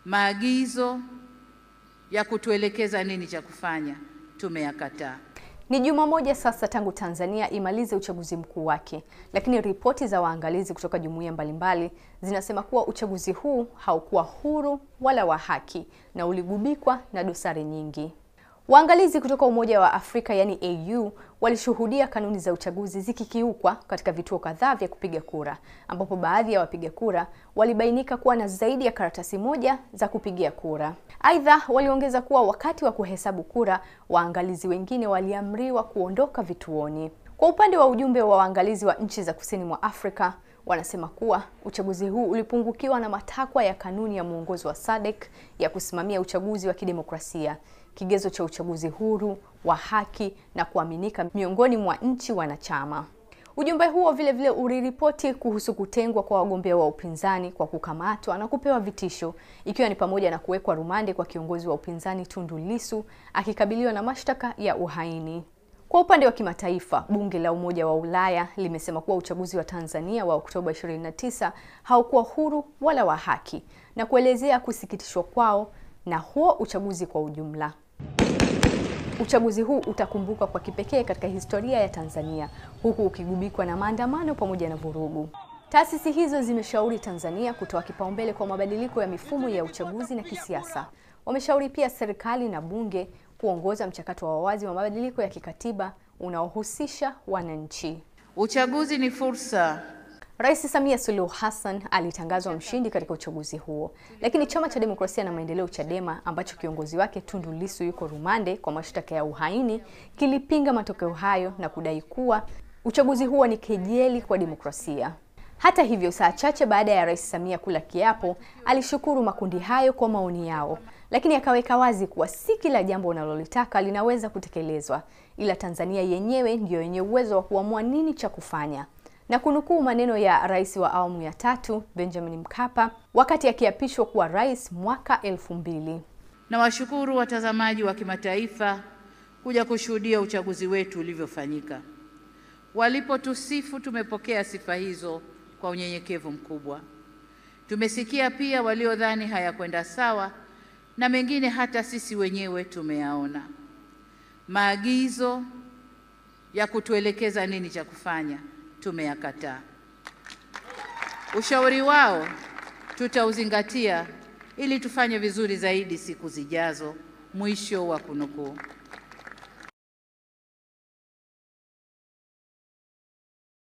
Maagizo ya kutuelekeza nini cha kufanya tumeyakataa. Ni juma moja sasa tangu Tanzania imalize uchaguzi mkuu wake, lakini ripoti za waangalizi kutoka jumuiya mbalimbali zinasema kuwa uchaguzi huu haukuwa huru wala wa haki na uligubikwa na dosari nyingi. Waangalizi kutoka Umoja wa Afrika yani AU walishuhudia kanuni za uchaguzi zikikiukwa katika vituo kadhaa vya kupiga kura, ambapo baadhi ya wapiga kura walibainika kuwa na zaidi ya karatasi moja za kupigia kura. Aidha, waliongeza kuwa wakati wa kuhesabu kura, waangalizi wengine waliamriwa kuondoka vituoni. Kwa upande wa ujumbe wa waangalizi wa nchi za kusini mwa Afrika, wanasema kuwa uchaguzi huu ulipungukiwa na matakwa ya kanuni ya muongozo wa SADC ya kusimamia uchaguzi wa kidemokrasia, kigezo cha uchaguzi huru, wa haki na kuaminika miongoni mwa nchi wanachama. Ujumbe huo vile uliripoti kuhusu kutengwa kwa wagombea wa upinzani kwa kukamatwa na kupewa vitisho, ikiwa ni pamoja na kuwekwa rumande kwa kiongozi wa upinzani Tundu Lissu akikabiliwa na mashtaka ya uhaini. Kwa upande wa kimataifa, bunge la Umoja wa Ulaya limesema kuwa uchaguzi wa Tanzania wa Oktoba 29 haukuwa huru wala wa haki na kuelezea kusikitishwa kwao na huo uchaguzi kwa ujumla. Uchaguzi huu utakumbuka kwa kipekee katika historia ya Tanzania, huku ukigubikwa na maandamano pamoja na vurugu. Taasisi hizo zimeshauri Tanzania kutoa kipaumbele kwa mabadiliko ya mifumo ya uchaguzi na kisiasa. Wameshauri pia serikali na bunge kuongoza mchakato wa wazi wa mabadiliko ya kikatiba unaohusisha wananchi. Uchaguzi ni fursa. Rais Samia Suluhu Hassan alitangazwa mshindi katika uchaguzi huo, lakini Chama cha Demokrasia na Maendeleo Chadema, ambacho kiongozi wake Tundu Lissu yuko rumande kwa mashtaka ya uhaini, kilipinga matokeo hayo na kudai kuwa uchaguzi huo ni kejeli kwa demokrasia. Hata hivyo, saa chache baada ya Rais Samia kula kiapo, alishukuru makundi hayo kwa maoni yao, lakini akaweka wazi kuwa si kila jambo unalolitaka linaweza kutekelezwa, ila Tanzania yenyewe ndiyo yenye uwezo wa kuamua nini cha kufanya. Na kunukuu maneno ya rais wa awamu ya 3 Benjamin Mkapa wakati akiapishwa kuwa rais mwaka 2000. Na washukuru watazamaji wa kimataifa kuja kushuhudia uchaguzi wetu ulivyofanyika. Walipotusifu, tumepokea sifa hizo kwa unyenyekevu mkubwa. Tumesikia pia waliodhani hayakwenda sawa na mengine hata sisi wenyewe tumeyaona. Maagizo ya kutuelekeza nini cha kufanya tumeyakataa. Ushauri wao tutauzingatia ili tufanye vizuri zaidi siku zijazo. Mwisho wa kunukuu.